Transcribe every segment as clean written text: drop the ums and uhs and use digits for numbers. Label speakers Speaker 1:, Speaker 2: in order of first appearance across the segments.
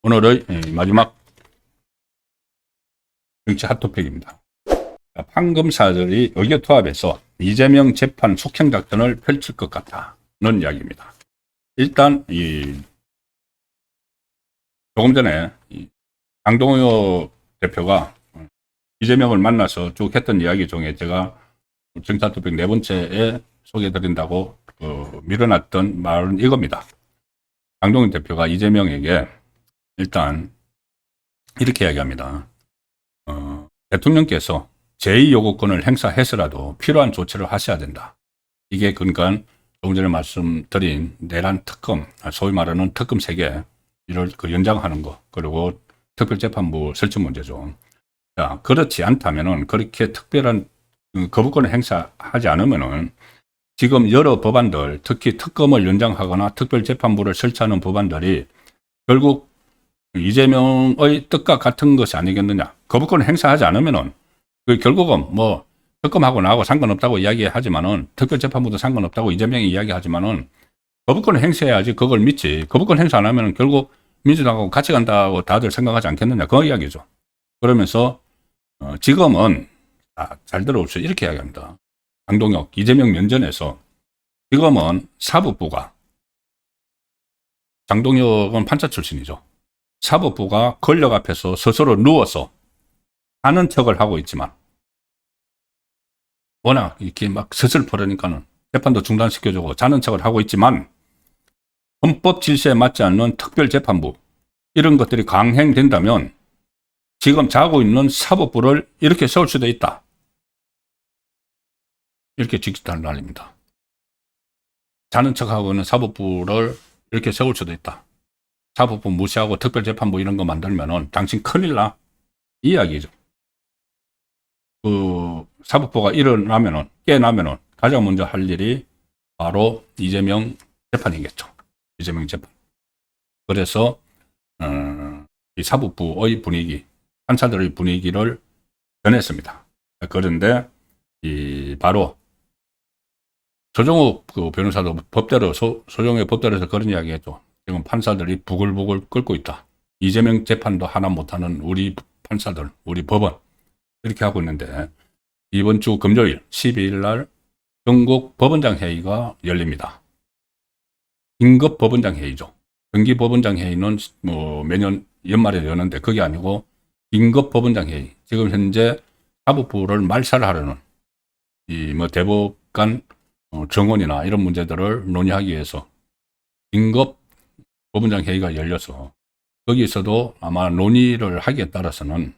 Speaker 1: 오늘의 마지막 정치 핫토픽입니다. 판검사들이 의견투합해서 이재명 재판 속행 작전을 펼칠 것 같다는 이야기입니다. 일단 조금 전에 강동호 대표가 이재명을 만나서 쭉 했던 이야기 중에 제가 정치 핫토픽 네 번째에 소개해드린다고 밀어놨던 말은 이겁니다. 강동호 대표가 이재명에게 일단 이렇게 이야기합니다. 대통령께서 제2요구권을 행사해서라도 필요한 조치를 하셔야 된다. 이게 그러니까 조금 전에 말씀드린 내란 특검, 소위 말하는 특검 3개 이를 연장하는 거, 그리고 특별재판부 설치 문제죠. 자, 그렇지 않다면은, 그렇게 특별한 거부권을 행사하지 않으면은 지금 여러 법안들, 특히 특검을 연장하거나 특별재판부를 설치하는 법안들이 결국 이재명의 뜻과 같은 것이 아니겠느냐. 거부권을 행사하지 않으면은 결국은 뭐 특검하고 나하고 상관없다고 이야기하지만은, 특별재판부도 상관없다고 이재명이 이야기하지만은 거부권을 행사해야지 그걸 믿지. 거부권 행사 안 하면은 결국 민주당하고 같이 간다고 다들 생각하지 않겠느냐. 그 이야기죠. 그러면서 지금은 잘 들어보세요. 이렇게 이야기합니다. 강동혁, 이재명 면전에서 지금은 사법부가, 장동혁은 판사 출신이죠. 사법부가 권력 앞에서 스스로 누워서 하는 척을 하고 있지만, 워낙 이렇게 막 스슬퍼러니까는 재판도 중단시켜주고 자는 척을 하고 있지만, 헌법 질서에 맞지 않는 특별재판부 이런 것들이 강행된다면 지금 자고 있는 사법부를 이렇게 세울 수도 있다. 이렇게 직짓하는 날입니다. 자는 척하고 있는 사법부를 이렇게 세울 수도 있다. 사법부 무시하고 특별재판부 이런 거 만들면은 당신 큰일 나. 이 이야기죠. 사법부가 일어나면은, 깨나면은 가장 먼저 할 일이 바로 이재명 재판이겠죠. 이재명 재판. 그래서 이 사법부의 분위기, 판사들의 분위기를 전했습니다. 그런데 바로 조정욱 변호사도 법대로, 소정의 법대로에서 그런 이야기 했죠. 지금 판사들이 부글부글 끓고 있다. 이재명 재판도 하나 못하는 우리 판사들, 우리 법원 이렇게 하고 있는데, 이번 주 금요일 12일 날 전국 법원장 회의가 열립니다. 긴급 법원장 회의죠. 정기 법원장 회의는 뭐 매년 연말에 여는데 그게 아니고 긴급 법원장 회의. 지금 현재 사법부를 말살하려는 뭐 대법관 정원이나 이런 문제들을 논의하기 위해서 긴급 법원장 회의가 열려서 거기에서도 아마 논의를 하기에 따라서는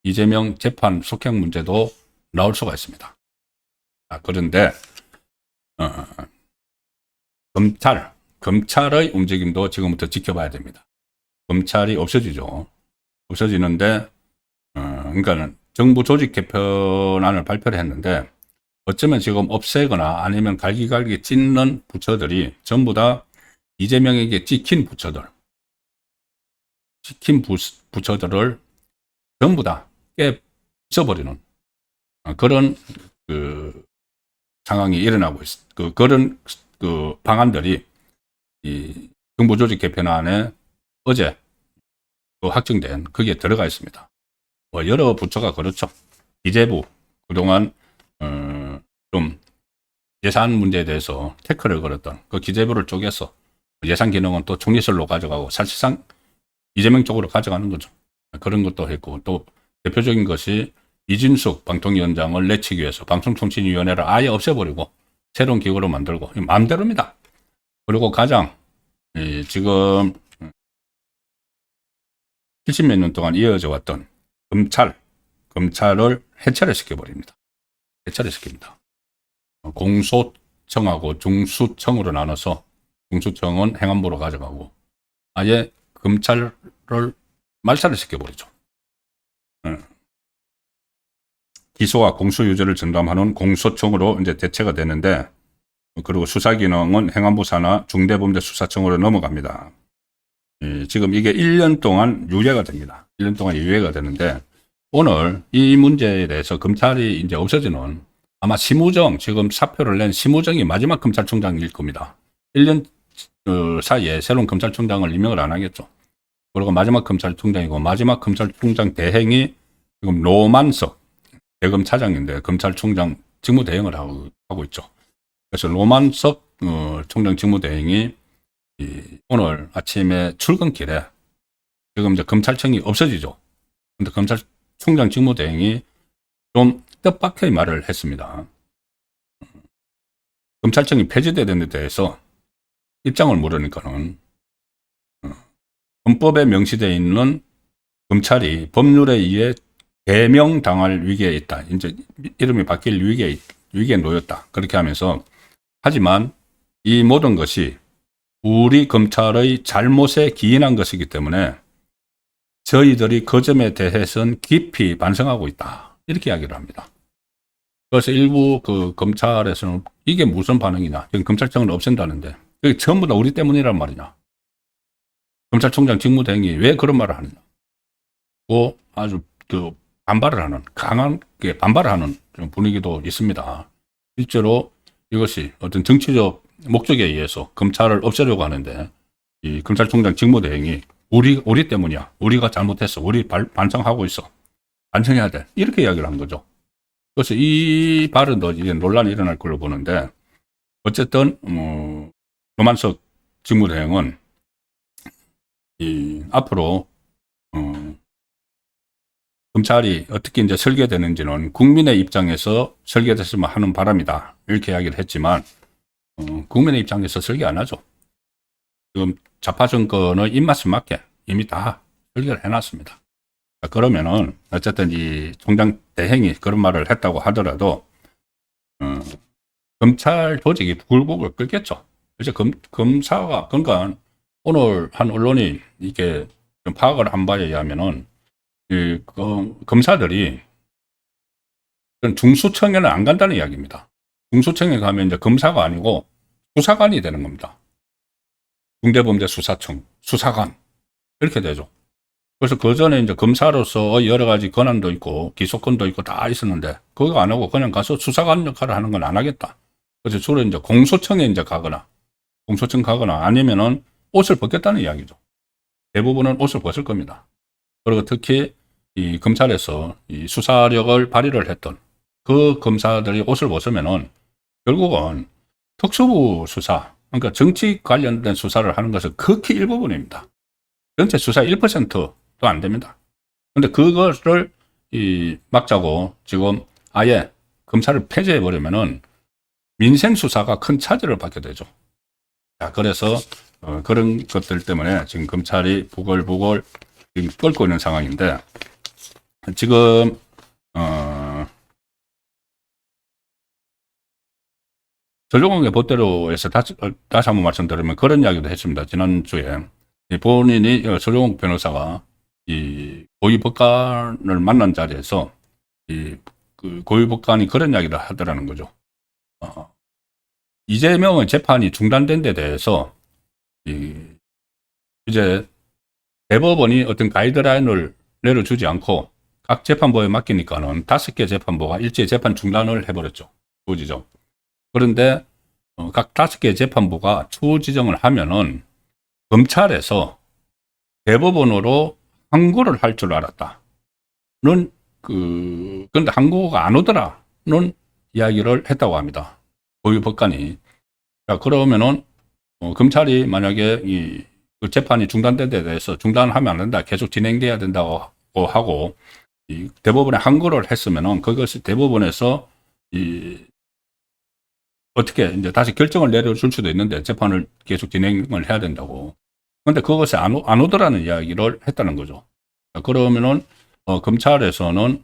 Speaker 1: 이재명 재판 속행 문제도 나올 수가 있습니다. 그런데 검찰의 움직임도 지금부터 지켜봐야 됩니다. 검찰이 없어지죠. 없어지는데 그러니까 정부 조직 개편안을 발표를 했는데, 어쩌면 지금 없애거나 아니면 갈기갈기 찢는 부처들이 전부 다 이재명에게 찍힌 부처들을 전부 다 깨쳐버리는 그런 상황이 일어나고 있습니다. 그런 방안들이 이 정부 조직 개편안에 어제 확정된 거기에 들어가 있습니다. 뭐 여러 부처가 그렇죠. 기재부 그동안 좀 예산 문제에 대해서 태클을 걸었던 그 기재부를 쪼개서 예산 기능은 또 총리실로 가져가고 사실상 이재명 쪽으로 가져가는 거죠. 그런 것도 했고, 또 대표적인 것이 이진숙 방통위원장을 내치기 위해서 방송통신위원회를 아예 없애버리고 새로운 기구로 만들고, 마음대로입니다. 그리고 가장 지금 70몇 년 동안 이어져 왔던 검찰을 해체를 시켜버립니다. 해체를 시킵니다. 공소청하고 중수청으로 나눠서 중수청은 행안부로 가져가고 아예 검찰을 말살을 시켜버리죠. 기소와 공소유죄를 전담하는 공소청으로 이제 대체가 되는데, 그리고 수사기능은 행안부 산하 중대범죄수사청으로 넘어갑니다. 지금 이게 1년 동안 유예가 됩니다. 1년 동안 유예가 되는데, 오늘 이 문제에 대해서 검찰이 이제 없어지는 아마 심우정, 지금 사표를 낸 심우정이 마지막 검찰총장일 겁니다. 1년 사이에 새로운 검찰총장을 임명을 안 하겠죠. 그리고 마지막 검찰총장이고, 마지막 검찰총장 대행이 지금 노만석 대검차장인데 검찰총장 직무대행을 하고 있죠. 그래서 노만석 총장 직무대행이 오늘 아침에 출근길에, 지금 이제 검찰청이 없어지죠. 근데 검찰총장 직무대행이 좀 뜻밖의 말을 했습니다. 검찰청이 폐지되는 데 대해서 입장을 물으니까는 헌법에 명시되어 있는 검찰이 법률에 의해 개명당할 위기에 있다. 이제 이름이 바뀔 위기에 놓였다. 그렇게 하면서, 하지만 이 모든 것이 우리 검찰의 잘못에 기인한 것이기 때문에 저희들이 그 점에 대해서는 깊이 반성하고 있다. 이렇게 이야기를 합니다. 그래서 일부 그 검찰에서는 이게 무슨 반응이냐. 지금 검찰청을 없앤다는데 이게 전부 다 우리 때문이란 말이냐. 검찰총장 직무대행이 왜 그런 말을 하느냐. 고 아주 반발을 하는, 강하게 반발을 하는 분위기도 있습니다. 실제로 이것이 어떤 정치적 목적에 의해서 검찰을 없애려고 하는데, 이 검찰총장 직무대행이 우리 때문이야. 우리가 잘못했어. 우리 반성하고 있어. 반성해야 돼. 이렇게 이야기를 한 거죠. 그래서 이 발언도 이제 논란이 일어날 걸로 보는데, 어쨌든 노만석 직무대행은 앞으로 검찰이 어떻게 이제 설계되는지는 국민의 입장에서 설계됐으면 하는 바람이다. 이렇게 이야기를 했지만, 국민의 입장에서 설계 안 하죠. 지금 좌파 정권의 입맛에 맞게 이미 다 설계를 해놨습니다. 그러면은, 어쨌든 이 총장 대행이 그런 말을 했다고 하더라도, 검찰 조직이 부글부글 끓겠죠. 이제 검사가, 그러니까 오늘 한 언론이 이게 좀 파악을 한 바에 의하면은, 검사들이 중수청에는 안 간다는 이야기입니다. 중수청에 가면 이제 검사가 아니고 수사관이 되는 겁니다. 중대범죄수사청, 수사관. 이렇게 되죠. 그래서 그 전에 이제 검사로서 여러 가지 권한도 있고 기소권도 있고 다 있었는데, 그거 안 하고 그냥 가서 수사관 역할을 하는 건 안 하겠다. 그래서 주로 이제 공소청에 이제 가거나 아니면은 옷을 벗겠다는 이야기죠. 대부분은 옷을 벗을 겁니다. 그리고 특히 이 검찰에서 이 수사력을 발휘를 했던 그 검사들이 옷을 벗으면은 결국은 특수부 수사, 그러니까 정치 관련된 수사를 하는 것은 극히 일부분입니다. 전체 수사 1%도 안 됩니다. 근데 그것을 막자고 지금 아예 검찰을 폐지해버리면은 민생 수사가 큰 차질을 받게 되죠. 자, 그래서 그런 것들 때문에 지금 검찰이 부글부글 지금 끓고 있는 상황인데, 지금 조정옥의 보대로에서 다시 한번 말씀드리면 그런 이야기도 했습니다. 지난주에 본인이 조정옥 변호사가 이 고위법관을 만난 자리에서 그 고위법관이 그런 이야기를 하더라는 거죠. 이재명의 재판이 중단된 데 대해서 이제 대법원이 어떤 가이드라인을 내려주지 않고 각 재판부에 맡기니까는 5개 재판부가 일제히 재판 중단을 해버렸죠. 추후 지정. 그런데 각 5개 재판부가 추후 지정을 하면은 검찰에서 대법원으로 항고를 할 줄 알았다는 그런데 항고가 안 오더라는 이야기를 했다고 합니다. 고위법관이. 자, 그러면은 검찰이 만약에 그 재판이 중단된 데 대해서 중단하면 안 된다, 계속 진행돼야 된다고 하고 대법원에 항고를 했으면은 그것이 대법원에서 어떻게 이제 다시 결정을 내려줄 수도 있는데 재판을 계속 진행을 해야 된다고. 그런데 그것이 안 오더라는 이야기를 했다는 거죠. 그러면은 검찰에서는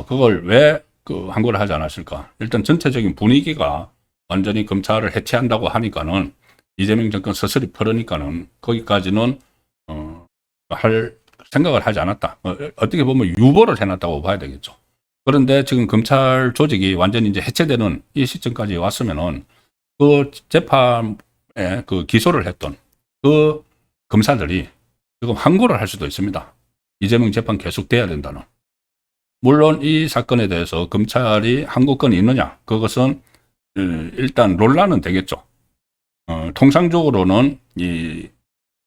Speaker 1: 그걸 왜 그 항고를 하지 않았을까? 일단 전체적인 분위기가 완전히 검찰을 해체한다고 하니까는 이재명 정권 스스로 풀으니까는 거기까지는 할 생각을 하지 않았다. 어떻게 보면 유보를 해놨다고 봐야 되겠죠. 그런데 지금 검찰 조직이 완전히 이제 해체되는 이 시점까지 왔으면은 그 재판에 그 기소를 했던 그 검사들이 지금 항고를 할 수도 있습니다. 이재명 재판 계속돼야 된다는. 물론 이 사건에 대해서 검찰이 항고권이 있느냐, 그것은 일단 논란은 되겠죠. 통상적으로는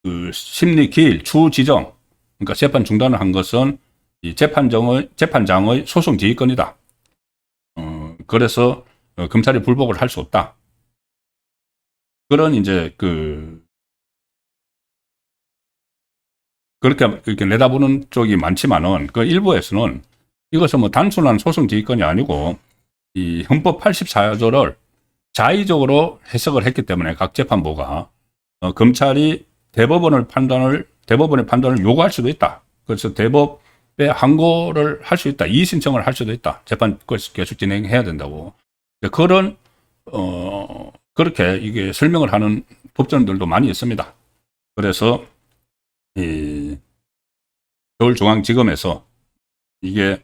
Speaker 1: 그 심리 기일, 추후 지정, 그러니까 재판 중단을 한 것은 이 재판장의 소송 지휘권이다. 그래서 검찰이 불복을 할 수 없다. 그런 이제 그렇게 이렇게 내다보는 쪽이 많지만은 그 일부에서는 이것은 뭐 단순한 소송 지휘권이 아니고 이 헌법 84조를 자의적으로 해석을 했기 때문에 각 재판부가 검찰이 대법원의 판단을 요구할 수도 있다. 그래서 대법에 항고를 할 수 있다. 이의 신청을 할 수도 있다. 재판 계속 진행해야 된다고. 그런 그렇게 이게 설명을 하는 법전들도 많이 있습니다. 그래서 이 서울중앙지검에서 이게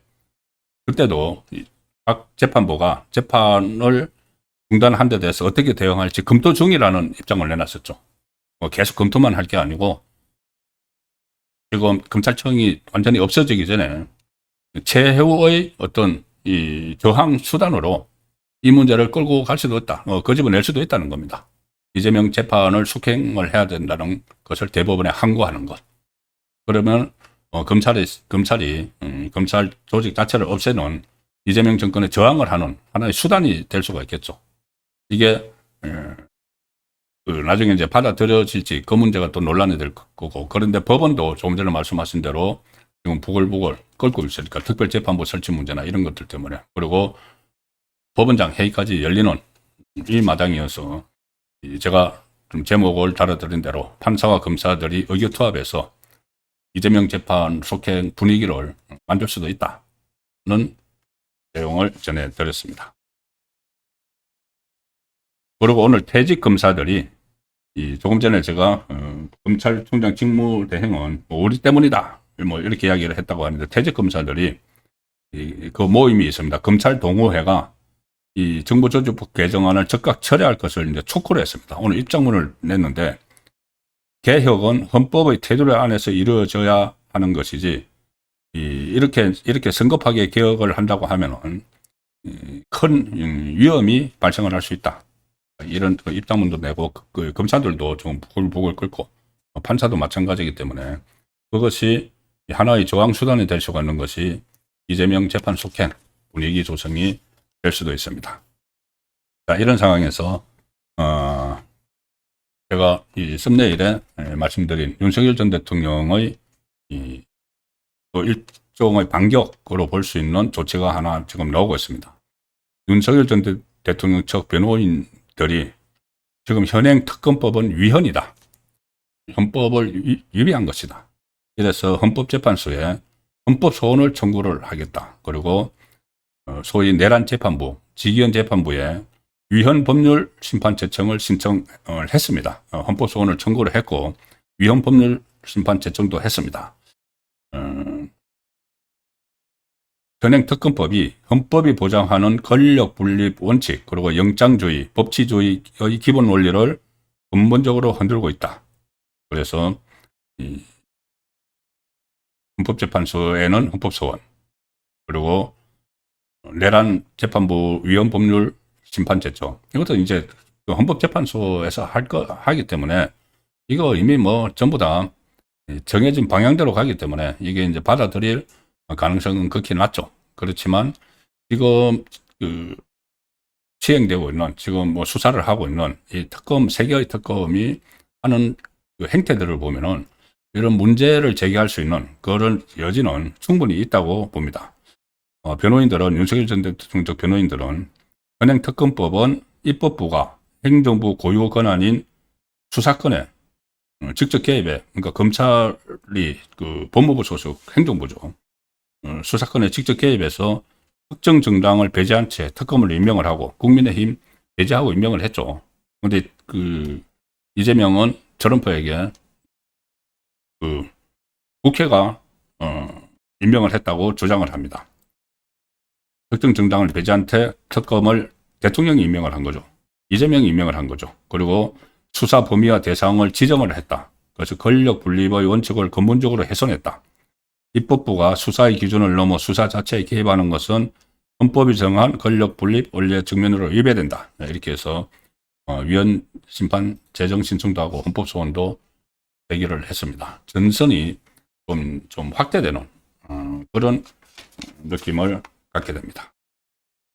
Speaker 1: 그때도 각 재판부가 재판을 중단한 데 대해서 어떻게 대응할지 검토 중이라는 입장을 내놨었죠. 계속 검토만 할 게 아니고 지금 검찰청이 완전히 없어지기 전에 최후의 어떤 이 저항 수단으로 이 문제를 끌고 갈 수도 있다. 끄집어낼 수도 있다는 겁니다. 이재명 재판을 숙행을 해야 된다는 것을 대법원에 항고하는 것. 그러면 검찰 조직 자체를 없애는 이재명 정권에 저항을 하는 하나의 수단이 될 수가 있겠죠. 이게 나중에 이제 받아들여질지 그 문제가 또 논란이 될 거고, 그런데 법원도 조금 전에 말씀하신 대로 지금 부글부글 끓고 있으니까 특별재판부 설치 문제나 이런 것들 때문에, 그리고 법원장 회의까지 열리는 이 마당이어서 제가 좀 제목을 달아드린 대로 판사와 검사들이 의교투합해서 이재명 재판 속행 분위기를 만들 수도 있다는 내용을 전해드렸습니다. 그리고 오늘 퇴직 검사들이 조금 전에 제가 검찰총장 직무대행은 우리 때문이다 뭐 이렇게 이야기를 했다고 하는데, 퇴직 검사들이 그 모임이 있습니다. 검찰 동호회가 이 정부조직법 개정안을 즉각 철회할 것을 이제 촉구를 했습니다. 오늘 입장문을 냈는데, 개혁은 헌법의 테두리 안에서 이루어져야 하는 것이지 이렇게 성급하게 개혁을 한다고 하면은 큰 위험이 발생을 할 수 있다. 이런 입장문도 내고 검사들도 좀 부글부글 끓고 판사도 마찬가지이기 때문에 그것이 하나의 저항 수단이 될 수가 있는 것이 이재명 재판 속행 분위기 조성이 될 수도 있습니다. 자, 이런 상황에서 제가 이 썸네일에 말씀드린 윤석열 전 대통령의 일종의 반격으로 볼 수 있는 조치가 하나 지금 나오고 있습니다. 윤석열 전 대통령 측 변호인들이 지금 현행 특검법은 위헌이다. 헌법을 위배한 것이다. 이래서 헌법재판소에 헌법소원을 청구를 하겠다. 그리고 소위 내란 재판부, 지기현 재판부에 위헌 법률 심판 제청을 신청을 했습니다. 헌법소원을 청구를 했고 위헌 법률 심판 제청도 했습니다. 현행 특검법이 헌법이 보장하는 권력 분립 원칙, 그리고 영장주의, 법치주의의 기본 원리를 근본적으로 흔들고 있다. 그래서 헌법재판소에는 헌법소원, 그리고 내란 재판부 위헌 법률 심판 제청, 이것도 이제 헌법재판소에서 하기 때문에 이거 이미 뭐 전부 다 정해진 방향대로 가기 때문에 이게 이제 받아들일 가능성은 극히 낮죠. 그렇지만 지금 시행되고 있는, 지금 뭐 수사를 하고 있는 이 특검, 세 개의 특검이 하는 행태들을 보면은 이런 문제를 제기할 수 있는 그런 여지는 충분히 있다고 봅니다. 변호인들은, 윤석열 전 대통령 쪽 변호인들은 현행 특검법은 입법부가 행정부 고유 권한인 수사권에 직접 개입해, 그러니까 검찰이 법무부 소속 행정부죠. 수사권에 직접 개입해서 특정 정당을 배제한 채 특검을 임명을 하고 국민의힘 배제하고 임명을 했죠. 그런데 이재명은 트럼프에게 국회가 임명을 했다고 주장을 합니다. 특정 정당을 배제한 채 특검을 대통령이 임명을 한 거죠. 이재명이 임명을 한 거죠. 그리고 수사 범위와 대상을 지정을 했다. 그래서 권력 분립의 원칙을 근본적으로 훼손했다. 입법부가 수사의 기준을 넘어 수사 자체에 개입하는 것은 헌법이 정한 권력 분립 원리의 측면으로 위배된다. 이렇게 해서 위헌 심판 재정 신청도 하고 헌법 소원도 제기를 했습니다. 전선이 좀 확대되는 그런 느낌을 갖게 됩니다.